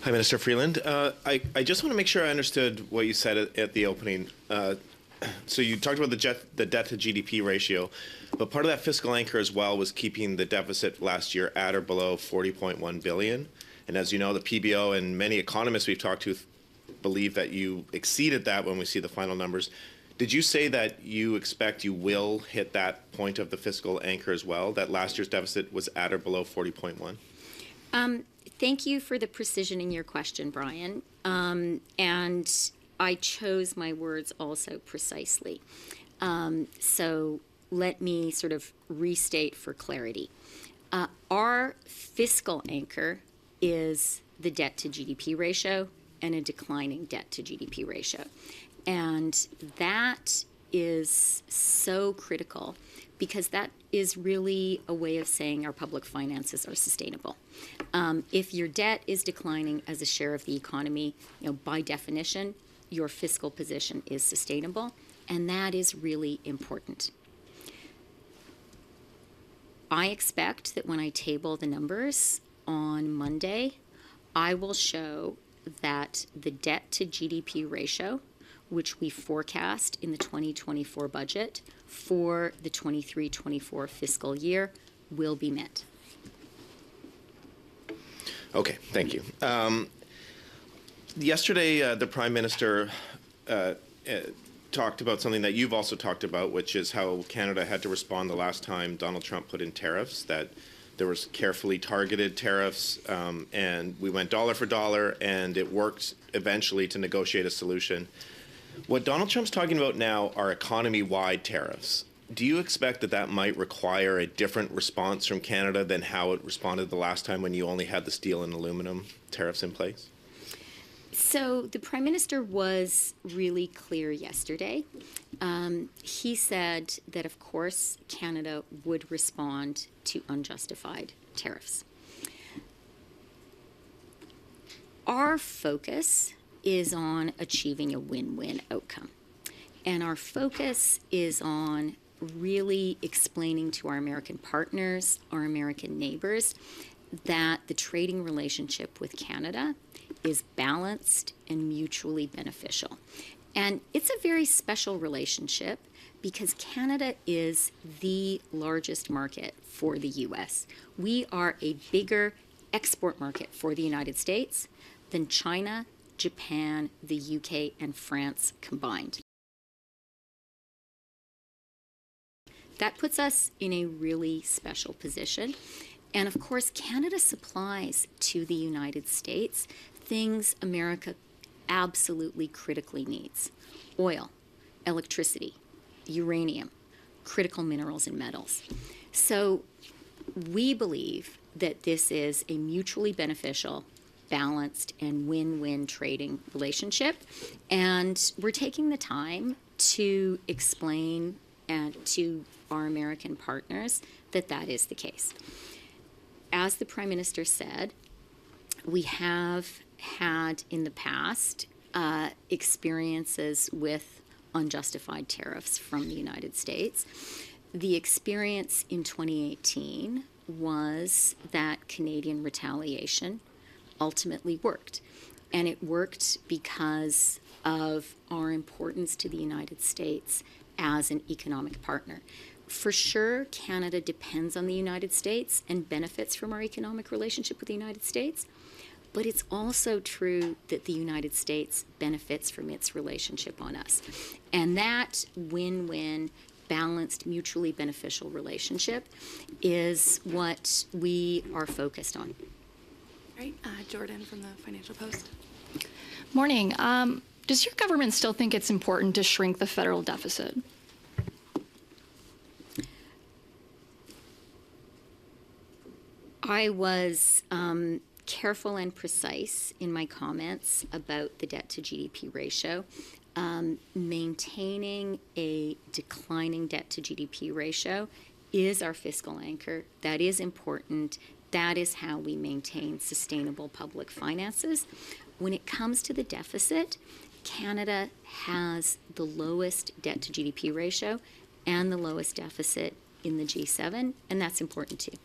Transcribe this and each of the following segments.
Hi, Minister Freeland. I just want to make sure I understood what you said at the opening. So you talked about the debt to GDP ratio, but part of that fiscal anchor as well was keeping the deficit last year at or below 40.1 billion. And as you know, the PBO and many economists we've talked to believe that you exceeded that when we see the final numbers. Did you say that you expect you will hit that point of the fiscal anchor as well, that last year's deficit was at or below 40.1? Thank you for the precision in your question, Brian. And I chose my words also precisely. So let me sort of restate for clarity. Our fiscal anchor is the debt to GDP ratio and a declining debt to GDP ratio. And that is so critical because that is really a way of saying our public finances are sustainable. If your debt is declining as a share of the economy, by definition, your fiscal position is sustainable, and that is really important. I expect that when I table the numbers on Monday, I will show that the debt to GDP ratio, which we forecast in the 2024 budget for the 23-24 fiscal year, will be met. Okay, thank you. Yesterday, the Prime Minister talked about something that you've also talked about, which is how Canada had to respond the last time Donald Trump put in tariffs, that there was carefully targeted tariffs, and we went dollar for dollar, and it worked eventually to negotiate a solution. What Donald Trump's talking about now are economy-wide tariffs. Do you expect that that might require a different response from Canada than how it responded the last time when you only had the steel and aluminum tariffs in place? So the Prime Minister was really clear yesterday. He said that, of course, Canada would respond to unjustified tariffs. Our focus is on achieving a win-win outcome. And our focus is on really explaining to our American partners, our American neighbors, that the trading relationship with Canada is balanced and mutually beneficial. And it's a very special relationship because Canada is the largest market for the U.S. We are a bigger export market for the United States than China, Japan, the UK, and France combined. That puts us in a really special position. And of course, Canada supplies to the United States things America absolutely critically needs: oil, electricity, uranium, critical minerals and metals. So we believe that this is a mutually beneficial, balanced, and win-win trading relationship. And we're taking the time to explain to our American partners that that is the case. As the Prime Minister said, we have had in the past experiences with unjustified tariffs from the United States. The experience in 2018 was that Canadian retaliation ultimately worked. And it worked because of our importance to the United States as an economic partner. For sure, Canada depends on the United States and benefits from our economic relationship with the United States. But it's also true that the United States benefits from its relationship on us. And that win-win, balanced, mutually beneficial relationship is what we are focused on. All right, Jordan from the Financial Post. Morning. Does your government still think it's important to shrink the federal deficit? I was careful and precise in my comments about the debt to GDP ratio. Maintaining a declining debt to GDP ratio is our fiscal anchor. That is important. That is how we maintain sustainable public finances. When it comes to the deficit, Canada has the lowest debt to GDP ratio and the lowest deficit in the G7, and that's important too.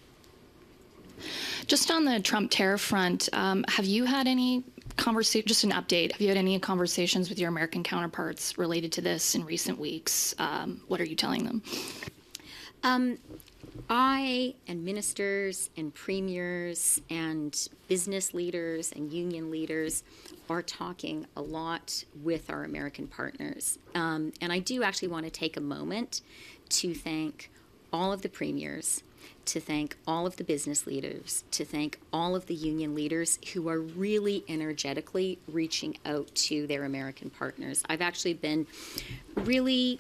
Just on the Trump tariff front, have you had any conversation? Just an update. Have you had any conversations with your American counterparts related to this in recent weeks? What are you telling them? I and ministers and premiers and business leaders and union leaders are talking a lot with our American partners. And I do actually want to take a moment to thank all of the premiers, to thank all of the business leaders, to thank all of the union leaders who are really energetically reaching out to their American partners. I've actually been really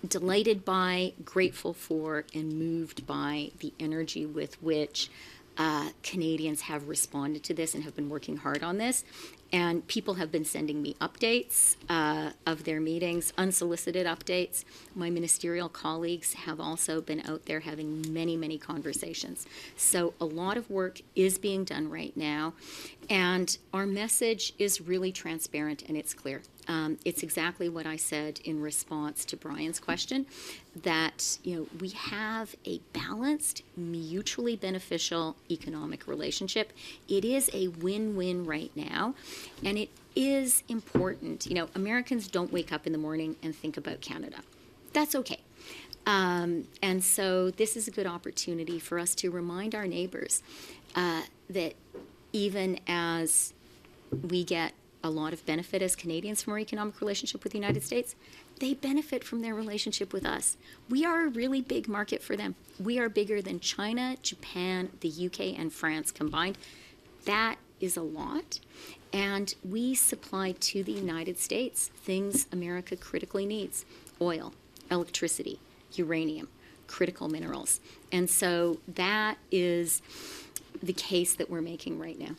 delighted by, grateful for, and moved by the energy with which Canadians have responded to this and have been working hard on this. And people have been sending me updates of their meetings, unsolicited updates. My ministerial colleagues have also been out there having many, many conversations. So a lot of work is being done right now. And our message is really transparent and it's clear. It's exactly what I said in response to Brian's question, that we have a balanced, mutually beneficial economic relationship. It is a win-win right now, and it is important. Americans don't wake up in the morning and think about Canada. That's okay. And so this is a good opportunity for us to remind our neighbors that even as we get a lot of benefit as Canadians from our economic relationship with the United States, they benefit from their relationship with us. We are a really big market for them. We are bigger than China, Japan, the UK, and France combined. That is a lot. And we supply to the United States things America critically needs: oil, electricity, uranium, critical minerals. And so that is the case that we're making right now.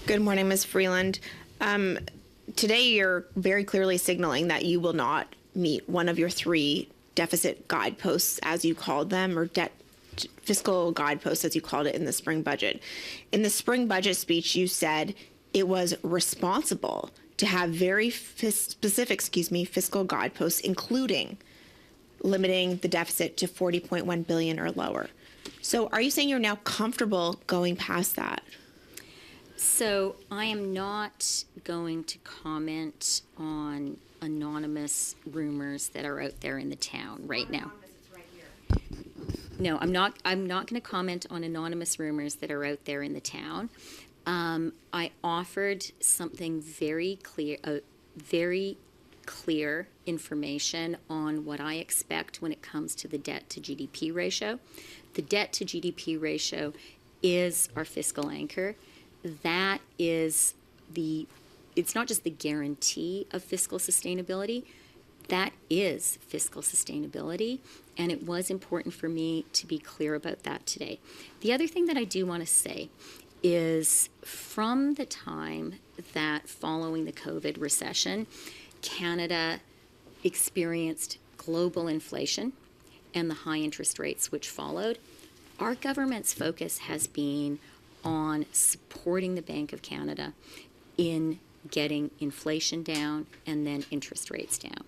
Good morning, Ms. Freeland. Today, you're very clearly signaling that you will not meet one of your three deficit guideposts, as you called them, or fiscal guideposts, as you called it in the spring budget. In the spring budget speech, you said it was responsible to have very specific, fiscal guideposts, including limiting the deficit to $40.1 billion or lower. So are you saying you're now comfortable going past that? So I am not going to comment on anonymous rumors that are out there in the town right now. No, I'm not going to comment on anonymous rumors that are out there in the town. I offered something very clear information on what I expect when it comes to the debt to GDP ratio. The debt to GDP ratio is our fiscal anchor. That is it's not just the guarantee of fiscal sustainability, that is fiscal sustainability, and it was important for me to be clear about that today. The other thing that I do want to say is, from the time that following the COVID recession, Canada experienced global inflation and the high interest rates which followed, our government's focus has been on supporting the Bank of Canada in getting inflation down and then interest rates down.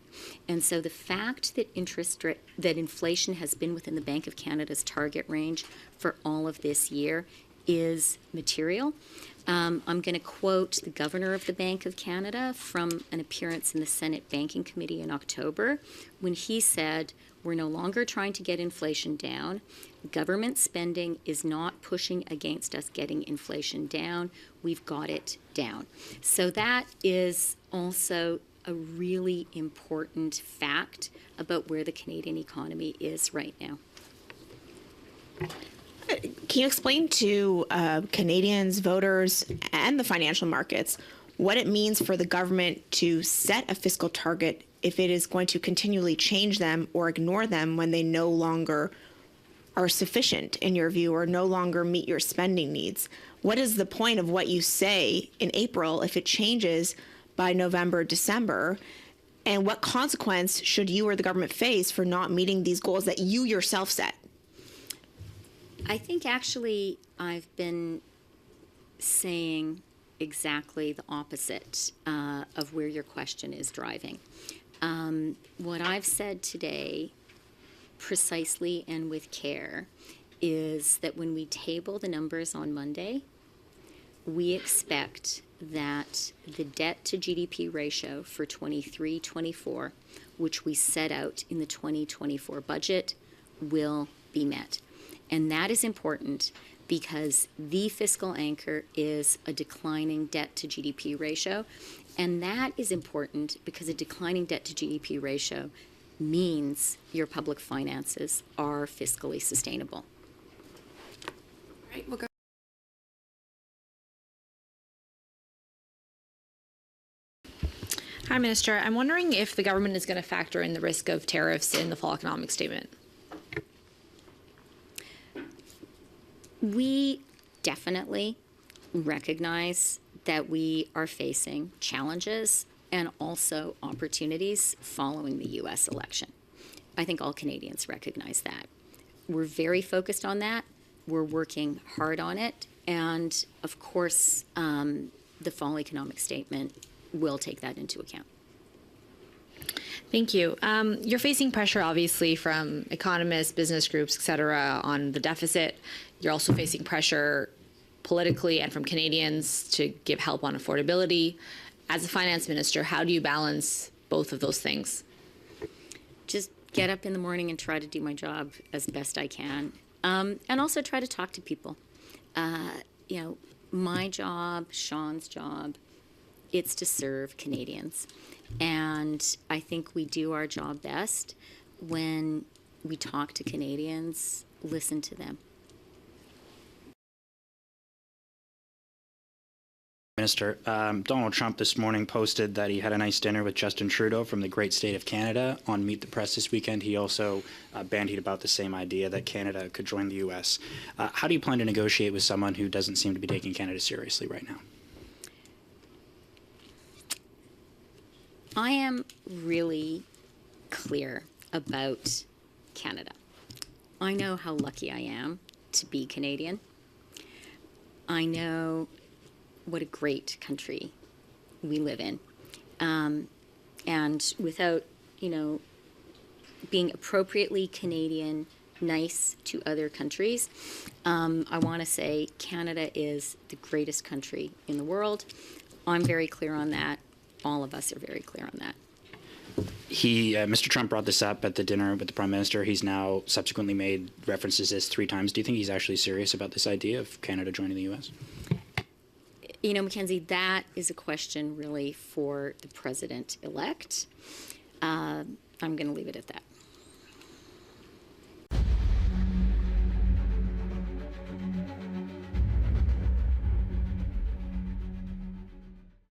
And so the fact that that inflation has been within the Bank of Canada's target range for all of this year is material. I'm going to quote the governor of the Bank of Canada from an appearance in the Senate Banking Committee in October, when he said, "We're no longer trying to get inflation down. Government spending is not pushing against us getting inflation down. We've got it down." So that is also a really important fact about where the Canadian economy is right now. Can you explain to Canadians, voters, and the financial markets what it means for the government to set a fiscal target if it is going to continually change them or ignore them when they no longer are sufficient, in your view, or no longer meet your spending needs? What is the point of what you say in April if it changes by November, December? And what consequence should you or the government face for not meeting these goals that you yourself set? I think actually I've been saying exactly the opposite of where your question is driving. What I've said today, precisely and with care, is that when we table the numbers on Monday, we expect that the debt to GDP ratio for 23-24, which we set out in the 2024 budget, will be met. And that is important because the fiscal anchor is a declining debt to GDP ratio. And that is important because a declining debt to GDP ratio means your public finances are fiscally sustainable. All right, we'll go. Hi, Minister. I'm wondering if the government is going to factor in the risk of tariffs in the fall economic statement. We definitely recognize that we are facing challenges and also opportunities following the U.S. election. I think all Canadians recognize that. We're very focused on that. We're working hard on it. And of course, the fall economic statement will take that into account. Thank you. You're facing pressure, obviously, from economists, business groups, et cetera, on the deficit. You're also facing pressure politically and from Canadians to give help on affordability. As a finance minister, how do you balance both of those things? Just get up in the morning and try to do my job as best I can. And also try to talk to people. My job, Sean's job, it's to serve Canadians. And I think we do our job best when we talk to Canadians, listen to them. Minister, Donald Trump this morning posted that he had a nice dinner with Justin Trudeau from the great state of Canada on Meet the Press this weekend. He also bandied about the same idea that Canada could join the U.S. How do you plan to negotiate with someone who doesn't seem to be taking Canada seriously right now? I am really clear about Canada. I know how lucky I am to be Canadian. I know what a great country we live in. And without, being appropriately Canadian, nice to other countries, I want to say Canada is the greatest country in the world. I'm very clear on that. All of us are very clear on that. Mr. Trump brought this up at the dinner with the Prime Minister. He's now subsequently made references to this 3 times. Do you think he's actually serious about this idea of Canada joining the U.S.? Mackenzie, that is a question really for the president-elect. I'm going to leave it at that.